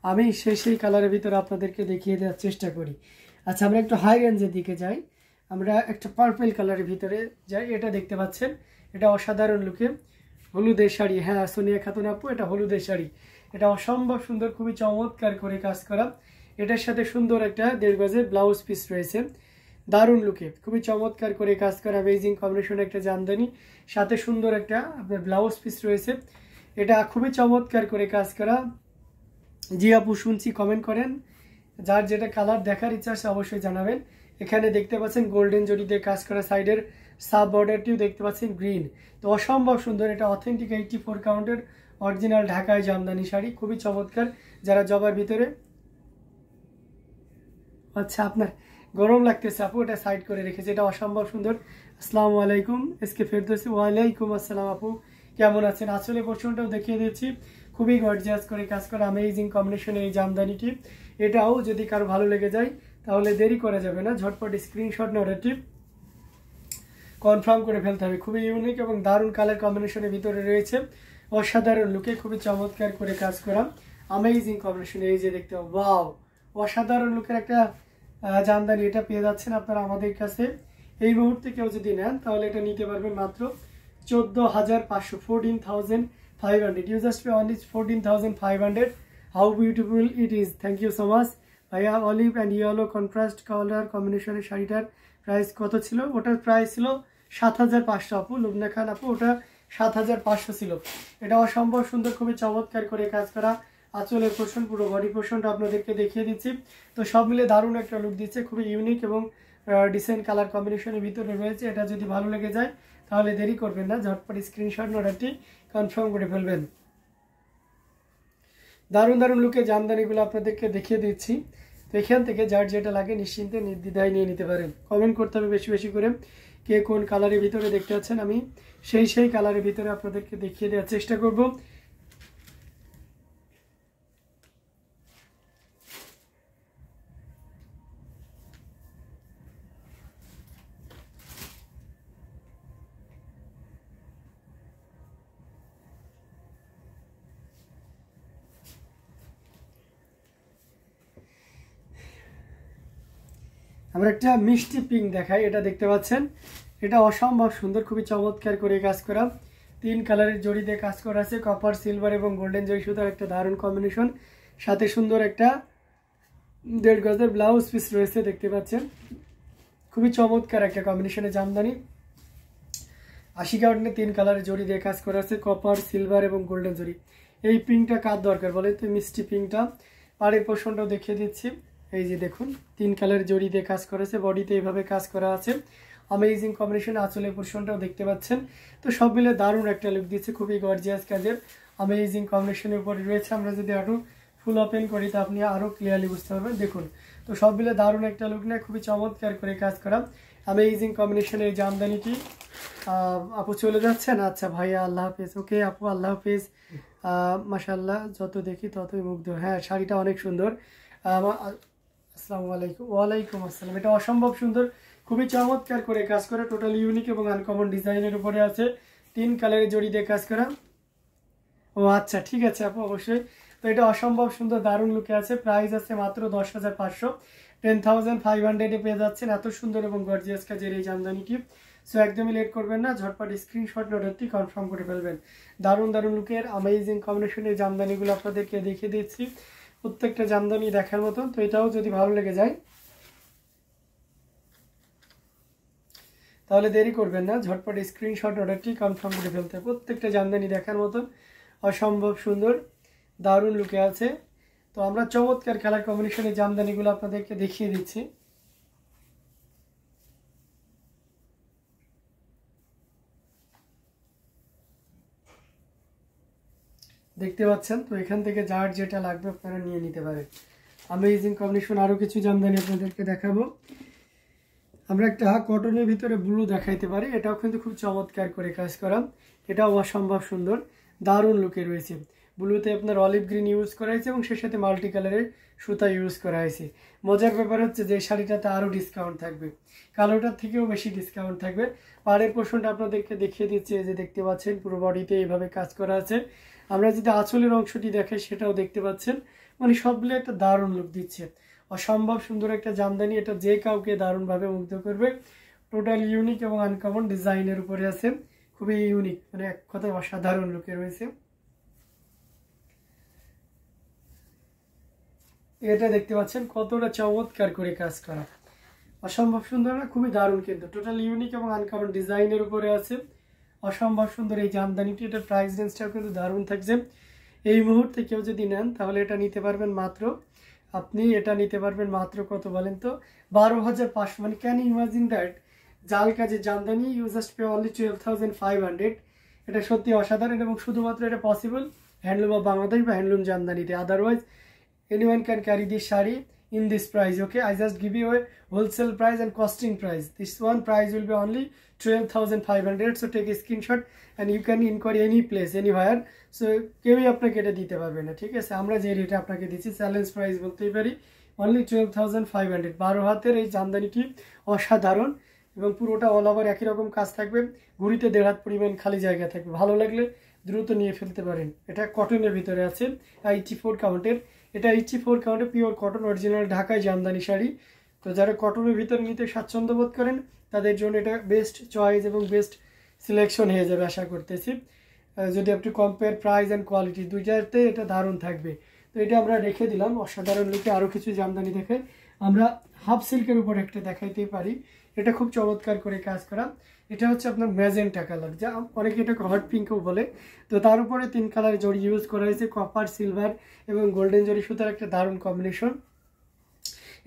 আমি সেই কালারের ভিতরে আপনাদেরকে দেখিয়ে দেওয়ার চেষ্টা করি। আচ্ছা, আমরা একটু হাই রেঞ্জের দিকে যাই। আমরা একটা পার্পল কালারের ভিতরে যাই। এটা দেখতে পাচ্ছেন, এটা অসাধারণ লুকে হলুদের শাড়ি। হ্যাঁ সোনিয়া খাতুন আপু, এটা হলুদের শাড়ি। এটা অসম্ভব সুন্দর, খুবই চমৎকার করে কাজ করা। এটার সাথে সুন্দর একটা 1.5 গজের ব্লাউজ পিস রয়েছে, দারুণ লুকে, খুবই চমৎকার করে কাজ করা, অ্যামেজিং কম্বিনেশন একটা জামদানি, সাথে সুন্দর একটা আপনার ব্লাউজ পিস রয়েছে। এটা খুবই চমৎকার করে কাজ করা। জি আপু শুনছি, কমেন্ট করেন। যার যেটা কালার দেখার ইচ্ছা আছে অবশ্যই জানাবেন। এখানে দেখতে পাচ্ছেন গোল্ডেন জরি দিয়ে কাজ করা, সাইডের সাব বর্ডারটিও দেখতে পাচ্ছেন গ্রিন। তো অসম্ভব সুন্দর, এটা অথেন্টিক 84 কাউন্টের অরিজিনাল ঢাকায় জামদানি শাড়ি, খুবই চমৎকার। যারা জবার ভিতরে, আচ্ছা আপনার গরম লাগতেছে আপু, এটা সাইড করে রেখেছে, এটা অসম্ভব সুন্দর। আসসালামু আলাইকুম, এসকে ফেরদৌসি। ওয়ালাইকুম আসসালাম আপু, কেমন আছেন? আসলে পোর্শনটাও দেখিয়ে দিচ্ছি, খুবই গর্জিয়াস করে কাজ করা, অ্যামেজিং কম্বিনেশনের এই জামদানিটি। এটাও যদি কারো ভালো লেগে যায় তাহলে দেরি করা যাবে না, ঝটপট স্ক্রিনশট অর্ডারটি কনফার্ম করে ফেলতে হবে। খুবই ইউনিক এবং দারুণ কালার কম্বিনেশনের ভিতরে রয়েছে, অসাধারণ লুকে খুবই চমৎকার করে কাজ করা, অ্যামেজিং কম্বিনেশন। এই যে দেখতে ওয়াও, অসাধারণ লুকের একটা জামদানি। এটা পেয়ে যাচ্ছেন আপনারা আমাদের কাছে। এই মুহূর্তে কেউ যদি নেন তাহলে এটা নিতে পারবেন মাত্র 14,500, 14,500। You just pay only 14,500। How beautiful it is, thank you so much ভাইয়া। Olive and yellow contrast colour কম্বিনেশনের শাড়িটার প্রাইস কত ছিল? ওটার প্রাইস ছিল 7,500 আপু, লুবনা খান আপু, ওটা 7,500 ছিল। এটা অসম্ভব সুন্দর, খুবই চমৎকার করে কাজ করা। আঁচলের পোর্শন, পুরো বডি পোর্শনটা আপনাদেরকে দেখিয়ে দিচ্ছি। তো সব মিলে দারুণ একটা লুক দিচ্ছে, খুবই ইউনিক এবং ডিসেন্ট কালার কম্বিনেশনের ভিতরে রয়েছে। এটা যদি ভালো লেগে যায় তাহলে দেরি করবেন না, ঝটপট স্ক্রিনশট অর্ডারটি কনফার্ম করে ফেলবেন। দারুণ দারুণ লুকে জামদানিগুলো আপনাদেরকে দেখিয়ে দিচ্ছি। তো এখান থেকে যার যেটা লাগে নিশ্চিন্তে নির্দ্বিধায় নিয়ে নিতে পারেন। কমেন্ট করতে হবে বেশি বেশি করে, কে কোন কালারের ভিতরে দেখতে পাচ্ছেন। আমি সেই কালারের ভিতরে আপনাদেরকে দেখিয়ে দেওয়ার চেষ্টা করব। আমরা একটা মিষ্টি পিঙ্ক দেখাই, এটা দেখতে পাচ্ছেন, এটা অসম্ভব সুন্দর, খুবই চমৎকার করে কাজ করা। 3 কালারের জড়ি দিয়ে কাজ করা আছে, কপার, সিলভার এবং গোল্ডেন জরি সুতার একটা দারুণ কম্বিনেশন, সাথে সুন্দর একটা 1.5 গজের ব্লাউজ পিস রয়েছে, দেখতে পাচ্ছেন। খুবই চমৎকার একটা কম্বিনেশনের জামদানি। 80 কাউন্টের 3 কালারের জড়ি দিয়ে কাজ করা আছে, কপার, সিলভার এবং গোল্ডেন জরি। এই পিঙ্কটা কার দরকার বলে তো, মিষ্টি পিঙ্কটা। পাড়ের পোর্শনটাও দেখিয়ে দিচ্ছি। এই যে দেখুন, 3 কালার জড়ি দিয়ে কাজ করেছে, বডিতে এইভাবে কাজ করা আছে, অ্যামেজিং কম্বিনেশন। আঁচলের পোর্শনটাও দেখতে পাচ্ছেন। তো সব মিলে দারুণ একটা লুক দিচ্ছে, খুবই গর্জিয়াস কাজের অ্যামেজিং কম্বিনেশনের উপরে রয়েছে। আমরা যদি আরো ফুল ওপেন করি তা আপনি আরো ক্লিয়ারলি বুঝতে পারবেন, দেখুন। তো সব মিলে দারুণ একটা লুক নেয়, খুবই চমৎকার করে কাজ করা, অ্যামেজিং কম্বিনেশনের এই জামদানিটি। আপু চলে যাচ্ছেন? আচ্ছা ভাইয়া, আল্লাহ হাফেজ। ওকে আপু, আল্লাহ হাফেজ। মাশাআল্লাহ, যত দেখি ততই মুগ্ধ। হ্যাঁ শাড়িটা অনেক সুন্দর। আসসালামু আলাইকুম। ওয়ালাইকুম আসসালাম। এটা অসম্ভব সুন্দর, খুবই চমৎকার করে কাজ করা, টোটাল ইউনিক এবং আনকমন ডিজাইনের উপরে আছে, 3 কালারের জড়ি দিয়ে কাজ করা। ও আচ্ছা, ঠিক আছে আপু, অবশ্যই। তো এটা অসম্ভব সুন্দর, দারুণ লুকে আছে। প্রাইস আছে মাত্র 10,500, 10,500 পেয়ে যাচ্ছেন এত সুন্দর এবং গর্জিয়াস কাজের এই জামদানিটি। সো একদমই লেট করবেন না, ঝটপট স্ক্রিনশট অর্ডারটি কনফার্ম করে ফেলবেন। দারুণ দারুণ লুকের অ্যামেজিং কম্বিনেশনের জামদানিগুলো আপনাদেরকে দেখিয়ে দিচ্ছি, প্রত্যেকটা জামদানি দেখার মতন। তো এটাও যদি ভালো লেগে যায় তাহলে দেরি করবেন না, ঝটপট স্ক্রিনশট অর্ডারটি কনফার্ম করে ফেলতে। প্রত্যেকটা জামদানি দেখার মতন, অসম্ভব সুন্দর, দারুণ লুকে আছে। তো আমরা চমৎকার কালার কম্বিনেশনের জামদানিগুলো আপনাদেরকে দেখিয়ে দিচ্ছি। দেখতে পাচ্ছেন। তো এখান থেকে যার যেটা লাগবে আপনারা নিয়ে নিতে পারেন। Amazing combination. আরও কিছু জামদানি আপনাদেরকে দেখাবো। আমরা একটা কটনের ভিতরে ব্লু দেখাইতে পারি, এটাও কিন্তু খুব চমৎকার করে কাজ করা, এটাও অসম্ভব সুন্দর, দারুণ লুকে রয়েছে। ব্লুতে আপনার অলিভ গ্রিন ইউজ করা হয়েছে এবং সেই সাথে মাল্টি কালারের সুতা ইউজ করা হয়েছে। মজার ব্যাপার হচ্ছে যে শাড়িটাতে আরও ডিসকাউন্ট থাকবে, কালোটার থেকেও বেশি ডিসকাউন্ট থাকবে। পাড়ের পোর্শনটা আপনাদেরকে দেখিয়ে দিচ্ছি, যে দেখতে পাচ্ছেন পুরো বডিতে এইভাবে কাজ করা আছে। আমরা যদি আঁচলের অংশটি দেখাই সেটাও দেখতে পাচ্ছেন, মানে সবগুলো একটা দারুণ লুক দিচ্ছে। অসম্ভব সুন্দর একটা জামদানি, এটা যে কাউকে দারুণভাবে মুগ্ধ করবে। টোটাল ইউনিক এবং আনকমন ডিজাইনের উপরে আছে, খুবই ইউনিক, মানে এক কথায় অসাধারণ লুকে রয়েছে। এটা দেখতে পাচ্ছেন কতটা চমৎকার করে কাজ করা, অসম্ভব সুন্দর না? খুবই দারুণ, কিন্তু টোটাল ইউনিক এবং আনকমন ডিজাইনের উপরে আছে। অসম্ভব সুন্দর এই জামদানিটি, এটার প্রাইস রেঞ্জটাও কিন্তু দারুণ থাকছে। এই মুহূর্তে কেউ যদি নেন তাহলে এটা নিতে পারবেন মাত্র, আপনি এটা নিতে পারবেন মাত্র কত বলেন তো? 12,500। মানে ক্যান ইমাজিন দ্যাট? জাল কাজের Jamdani, you just pay only 12,500। এটা সত্যি অসাধারণ, এবং শুধুমাত্র এটা পসিবল হ্যান্ডলুম অফ বাংলাদেশ বা হ্যান্ডলুম জামদানিতে। Otherwise anyone can carry this shari in this price. Okay, I just give you a wholesale price and costing price. This one price will be only 12,500. So take a screenshot and you can inquiry any place, anywhere. So কেউই আপনাকে এটা দিতে পারবে না, ঠিক আছে? আমরা যে রেটে আপনাকে দিচ্ছি চ্যালেঞ্জ প্রাইস বলতেই পারি, অনলি 12,500। 12 হাতের এই জামদানিটি অসাধারণ, এবং পুরোটা অল ওভার একই রকম কাজ থাকবে। ঘুরিতে 1.5 হাত পরিমাণ খালি জায়গা থাকবে। ভালো লাগলে দ্রুত নিয়ে ফেলতে পারেন। এটা কটনের ভিতরে আছে, 84 কাউন্টের। এটা 84 কাউন্টে পিওর কটন, অরিজিনাল ঢাকায় জামদানি শাড়ি। তো যারা কটনের ভিতরে নিতে স্বাচ্ছন্দ্য বোধ করেন তাদের জন্য এটা বেস্ট চয়েস এবং বেস্ট সিলেকশন হয়ে যাবে আশা করতেছি। যদি আপনি কম্পেয়ার প্রাইস অ্যান্ড কোয়ালিটি দুইটাতে এটা দারুণ থাকবে। তো এটা আমরা রেখে দিলাম অসাধারণ লুকে। আরও কিছু জামদানি দেখে আমরা হাফ সিল্কের উপর একটা দেখাইতেই পারি। এটা খুব চমৎকার করে কাজ করা। এটা হচ্ছে আপনার ম্যাজেন্টা কালার, যা অনেকে এটাকে হট পিঙ্কও বলে। তো তার উপরে 3 কালারের জড়ি ইউজ করা হয়েছে, কপার, সিলভার এবং গোল্ডেন জড়ি সুতার একটা দারুণ কম্বিনেশন।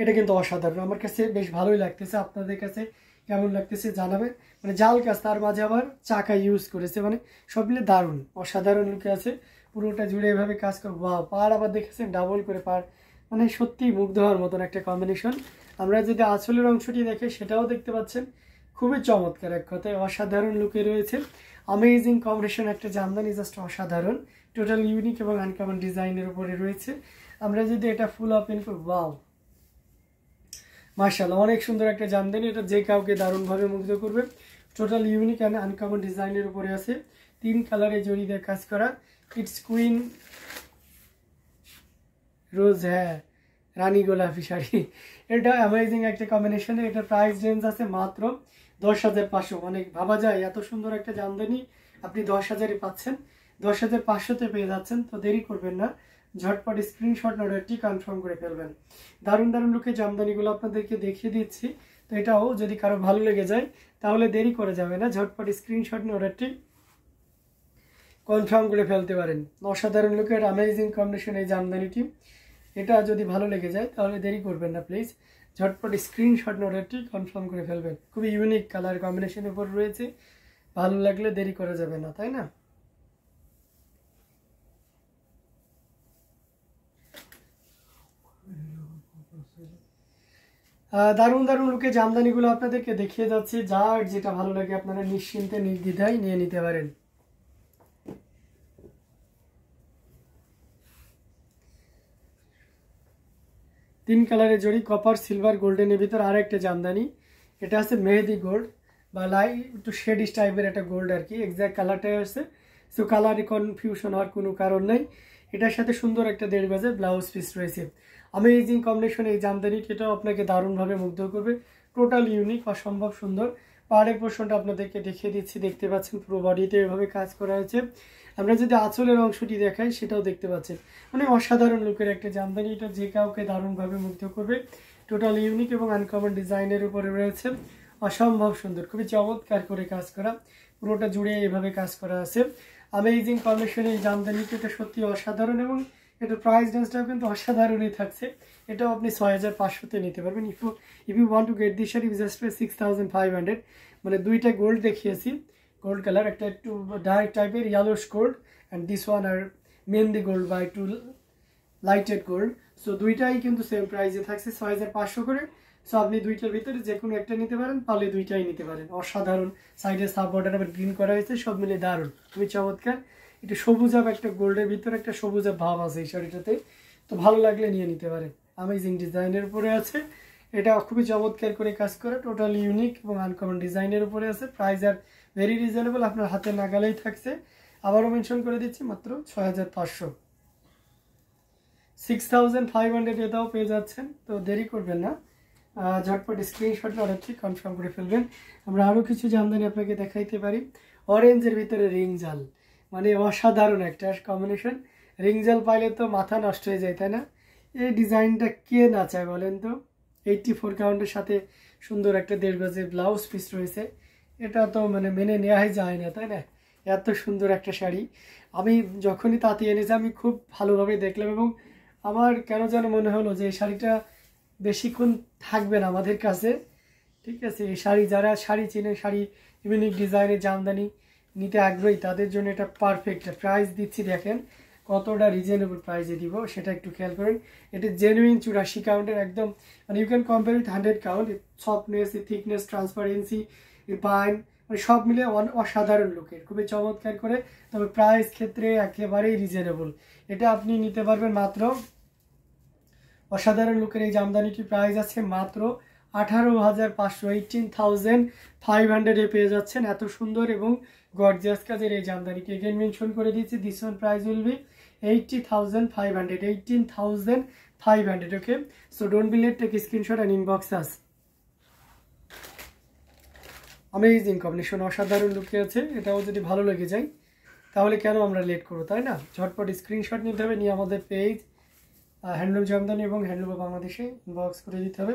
এটা কিন্তু অসাধারণ, আমার কাছে বেশ ভালোই লাগতেছে। আপনাদের কাছে কেমন লাগতেছে জানাবেন। মানে জাল কাজ, তার মাঝে আবার চাকা ইউজ করেছে, মানে সব মিলে দারুণ অসাধারণ লুকে আছে। পুরোটা জুড়ে এভাবে কাজ করে, ওয়াও! পাড় আবার দেখেছেন ডাবল করে পাড়, মানে সত্যি মুগ্ধ হওয়ার মতন একটা কম্বিনেশন। আমরা যদি আঁচলের অংশটি দেখে সেটাও দেখতে পাচ্ছেন, খুবই চমৎকার, এক কথায় অসাধারণ লুকে রয়েছে। অ্যামেজিং কম্বিনেশন একটা জামদানি, জাস্ট অসাধারণ। টোটাল ইউনিক এবং আনকমন ডিজাইনের উপরে রয়েছে। আমরা যদি এটা ফুল ওপেন করি, ওয়াও মাশাআল্লাহ, অনেক সুন্দর একটা জামদানি। এটা যে কাউকে দারুণভাবে মুগ্ধ করবে। টোটাল ইউনিক অ্যান্ড আনকমন ডিজাইনের উপরে আছে, 3 কালারে জড়ি দিয়ে কাজ করা। ইটস কুইন রোজ, হ্যাঁ, রানী গোলাপি শাড়ি। এটা অ্যামেজিং একটা কম্বিনেশনে। এটা প্রাইস রেঞ্জ আছে মাত্র 10,500। অনেক ভাবা যায় এত সুন্দর একটা জামদানি আপনি 10,000-এ পাচ্ছেন, 10,500-তে পেয়ে যাচ্ছেন। তো দেরি করবেন না, ঝটপট স্ক্রিনশট অর্ডারটি কনফার্ম করে ফেলবেন। দারুণ দারুণ লুকে জামদানিগুলো আপনাদেরকে দেখিয়ে দিচ্ছি। তো এটাও যদি কারো ভালো লেগে যায় তাহলে দেরি করে যাবে না, ঝটপট স্ক্রিনশট অর্ডারটি কনফার্ম করে ফেলতে পারেন। অসাধারণ লুকের অ্যামেজিং কম্বিনেশন এই জামদানিটি। এটা যদি ভালো লেগে যায় তাহলে দেরি করবেন না, প্লিজ ঝটপট স্ক্রিনশট অর্ডারটি কনফার্ম করে ফেলবেন। খুবই ইউনিক কালার কম্বিনেশনের উপর রয়েছে, ভালো লাগলে দেরি করা যাবে না, তাই না? দারুণ দারুণ লুকে জামদানিগুলো আপনাদেরকে দেখিয়ে যাচ্ছি। যার যেটা ভালো লাগে আপনারা নিশ্চিন্তে নির্দ্বিধায় নিয়ে নিতে পারেন। তিন কালারের জড়ি, কপার, সিলভার, গোল্ডেনের ভিতর আর একটা জামদানি। এটা আছে মেহেদি গোল্ড বা লাইট একটু শেডিশ টাইপের একটা গোল্ড আর কি, এক্সাক্ট কালারটাই আছে। সো কালারে কনফিউশন হওয়ার কোনো কারণ নেই। এটার সাথে সুন্দর একটা 1.5 গজের ব্লাউজ পিস রয়েছে। অ্যামেজিং কম্বিনেশন এই জামদানিটি, এটাও আপনাকে দারুণভাবে মুগ্ধ করবে। টোটাল ইউনিক, অসম্ভব সুন্দর। পাড়ের পোর্শনটা আপনাদেরকে দেখিয়ে দিচ্ছি, দেখতে পাচ্ছেন পুরো বডিতে এভাবে কাজ করা হয়েছে। আমরা যদি আঁচলের অংশটি দেখাই সেটাও দেখতে পাচ্ছেন, মানে অসাধারণ লুকের একটা জামদানি। এটা যে কাউকে দারুণভাবে মুগ্ধ করবে। টোটাল ইউনিক এবং আনকমন ডিজাইনের উপরে রয়েছে, অসম্ভব সুন্দর, খুবই চমৎকার করে কাজ করা। পুরোটা জুড়ে এভাবে কাজ করা আছে। অ্যামেজিং কম্বিনেশন এই জামদানিটি, এটা সত্যি অসাধারণ, এবং এটার প্রাইস রেঞ্জটাও কিন্তু অসাধারণই থাকছে। এটাও আপনি 6,500-তে নিতে পারবেন। If you want to get this sari just 6,500। মানে দুইটা গোল্ড দেখিয়েছি, গোল্ড কালার, একটা একটু ডার্ক টাইপের yellowish gold, and this one আর মেহেন্দি গোল্ড বা একটু লাইটেড গোল্ড। সো দুইটাই কিন্তু সেম প্রাইসে থাকছে 6,500 করে। সো আপনি দুইটার ভিতরে যে কোনো একটা নিতে পারেন, পারলে দুইটাই নিতে পারেন। অসাধারণ, সাইডে সাব বর্ডার আবার গ্রিন করা হয়েছে, সব মিলে দারুণ, খুবই চমৎকার। একটু সবুজ আপ, একটা গোল্ডের ভিতরে একটা সবুজ ভাব আছে এই শাড়িটাতে। তো ভালো লাগলে নিয়ে নিতে পারেন। অ্যামেজিং ডিজাইনের উপরে আছে, এটা খুবই চমৎকার করে কাজ করে। টোটালি ইউনিক এবং আনকমন ডিজাইনের উপরে আছে। প্রাইস আর ভেরি রিজনেবল, আপনার হাতে নাগালেই থাকছে। আবারও মেনশন করে দিচ্ছি, মাত্র 6,500। 6500 এটাও পেয়ে যাচ্ছেন। তো দেরি করবেন না, ঝটপট স্ক্রিনশট অর্ডারটি কনফার্ম করে ফেলবেন। আমরা আরও কিছু জামদানি আপনাকে দেখাইতে পারি। অরেঞ্জের ভিতরে রিং জাল, মানে অসাধারণ একটা কম্বিনেশন। রিং জাল পাইলে তো মাথা নষ্ট হয়ে যায়, তাই না? এই ডিজাইনটা কে না চায় বলেন তো? 84 কাউন্টের সাথে সুন্দর একটা 1.5 গজের ব্লাউজ পিস রয়েছে। এটা তো মানে মেনে নেওয়াই যায় না, তাই না? এত সুন্দর একটা শাড়ি আমি যখনই তাতে এনেছি আমি খুব ভালোভাবে দেখলাম, এবং আমার কেন যেন মনে হলো যে এই শাড়িটা বেশিক্ষণ থাকবে না আমাদের কাছে। ঠিক আছে, এই শাড়ি যারা শাড়ি চেনে, শাড়ি ইউনিক ডিজাইনের জামদানি নিতে আগ্রহী, তাদের জন্য এটা পারফেক্ট। প্রাইস দিচ্ছি দেখেন কতটা রিজনেবল প্রাইসে দিব, সেটা একটু খেয়াল করেন। এটা জেনুইন 84 কাউন্টের একদম, মানে you can compare with 100 count. Softness, thickness, transparency, fine, মানে সব মিলে অসাধারণ লুকের, খুবই চমৎকার করে। তবে প্রাইস ক্ষেত্রে একেবারেই রিজনেবল। এটা আপনি নিতে পারবেন মাত্র, অসাধারণ লুকের এই জামদানিটি প্রাইস আছে মাত্র 18,500, 18,500 পেয়ে যাচ্ছেন। এত সুন্দর এবং গর্জিয়াস কাজের এই জামদানিটি এগেন মেনশন করে দিচ্ছি, this one price will be 80,500, 18,500। Okay, so don't be late, take screenshot and inbox us. Amazing combination, অসাধারণ লুকে আছে। এটাও যদি ভালো লেগে যায় তাহলে কেন আমরা লেট করবো, তাই না? ঝটপট স্ক্রিনশট নিতে হবে, নিয়ে আমাদের পেজ হ্যান্ডলুম জামদানি এবং হ্যান্ডলুম বাংলাদেশে ইনবক্স করে দিতে হবে।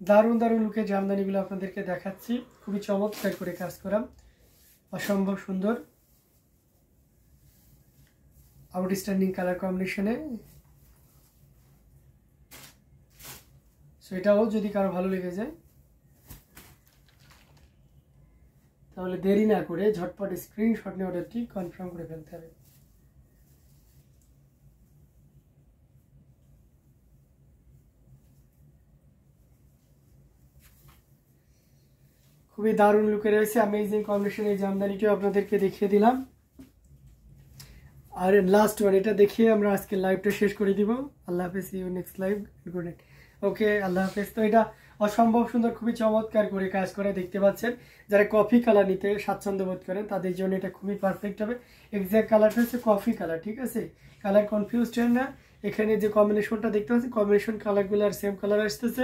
দারুণ দারুণ লুকের জামদানিগুলো আপনাদেরকে দেখাচ্ছি, খুবই চমৎকার করে কাজ করা, অসম্ভব সুন্দর আউটস্ট্যান্ডিং কালার কম্বিনেশনে। সো এটাও যদি কারো ভালো লেগে যায় তাহলে দেরি না করে ঝটপট স্ক্রিনশট নিয়ে অর্ডারটি কনফার্ম করে ফেলতে হবে। খুবই দারুণ লুকে রয়েছে, অ্যামেজিং কম্বিনেশন। এই জামদানিটিও আপনাদেরকে দেখিয়ে দিলাম। আর লাস্ট ওয়ান, এটা দেখিয়ে আমরা আজকে লাইভটা শেষ করে দিব। আল্লাহ হাফেজ, you next live, good night. Okay, আল্লাহ হাফেজ। তো এটা অসম্ভব সুন্দর, খুবই চমৎকার করে কাজ করে, দেখতে পাচ্ছেন। যারা কফি কালার নিতে স্বাচ্ছন্দ্য বোধ করেন তাদের জন্য এটা খুবই পারফেক্ট হবে। এক্সাক্ট কালারটা হচ্ছে কফি কালার, ঠিক আছে? কালার কনফিউজড হয় না। এখানে যে কম্বিনেশনটা দেখতে পাচ্ছেন, কম্বিনেশন কালারগুলো আর সেম কালার আসতেছে।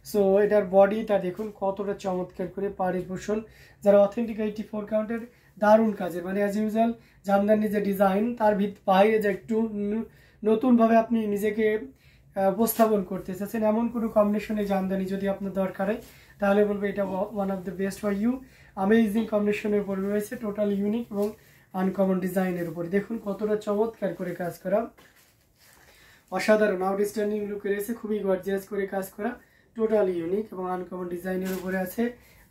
সো এটার বডিটা দেখুন কতটা চমৎকার করে, পাড়ি পোষণ। যারা অথেন্টিক 84 কাউন্টের দারুণ কাজের, মানে অ্যাজ ইউজুয়াল জামদানি যে ডিজাইন তার বাইরে যে একটু নতুনভাবে আপনি নিজেকে উপস্থাপন করতে চাচ্ছেন, এমন কোনো কম্বিনেশনে জামদানি যদি আপনার দরকার হয় তাহলে বলবো এটা one of the best for you. Amazing কম্বিনেশনের উপর রয়েছে, টোটাল ইউনিক এবং আনকমন ডিজাইনের উপরে। দেখুন কতটা চমৎকার করে কাজ করা, অসাধারণ আউটস্ট্যান্ডিং লুকে রয়েছে, খুবই গর্জিয়াস করে কাজ করা, টোটাল ইউনিক এবং আনকমন ডিজাইনের উপরে আছে।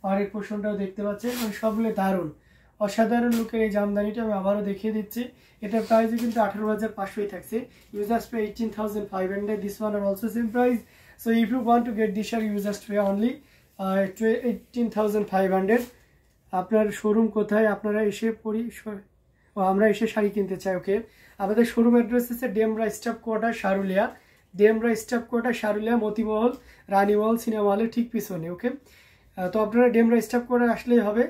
আর এই পোর্শনটাও দেখতে পাচ্ছেন, মানে সবগুলো দারুণ অসাধারণ লুকের এই জামদানিটা আমি আবারও দেখিয়ে দিচ্ছি। এটার প্রাইসও কিন্তু 18,500 থাকছে। Users pay 18,500, this one are also same price. So if you want to get this are users pay only 18,500। আপনার শোরুম কোথায়, আপনারা এসে আমরা এসে শাড়ি কিনতে চাই? ওকে, আমাদের শোরুম অ্যাড্রেস হচ্ছে Demra staff quarter, Sarulia. Demra staff quarter, Sarulia, Motimahal, Ranimahal cinema হলের ঠিক পিছনে। ওকে, তো আপনারা ডেমরা স্টাফ কোয়ার্টার আসলেই হবে,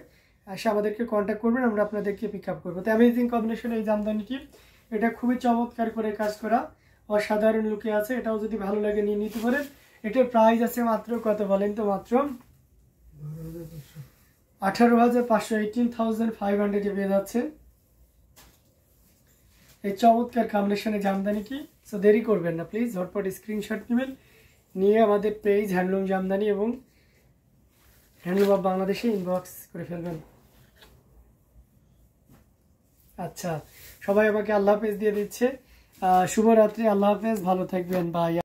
এসে আমাদেরকে কন্ট্যাক্ট করবেন, আমরা আপনাদেরকে পিক আপ করবো। তো অ্যামেজিং কম্বিনেশন এই জামদানিটি, এটা খুবই চমৎকার করে কাজ করা, অসাধারণ লুকে আছে। এটাও যদি ভালো লাগে নিয়ে নিতে পারেন। এটার প্রাইস আছে মাত্র কত বলেন তো? মাত্র 18,500, 18,500 পেয়ে যাচ্ছে এই চমৎকার কম্বিনেশনে জামদানিটি। সো দেরি করবেন না, প্লিজ ঝটপট স্ক্রিনশট নেবেন, নিয়ে আমাদের পেজ হ্যান্ডলুম জামদানি এবং হ্যান্ডলুম অফ বাংলাদেশে ইনবক্স করে ফেলবেন। আচ্ছা, সবাই আমাকে আল্লাহ হাফেজ দিয়ে দিচ্ছে। শুভরাত্রি, আল্লাহ হাফেজ, ভালো থাকবেন, বাই।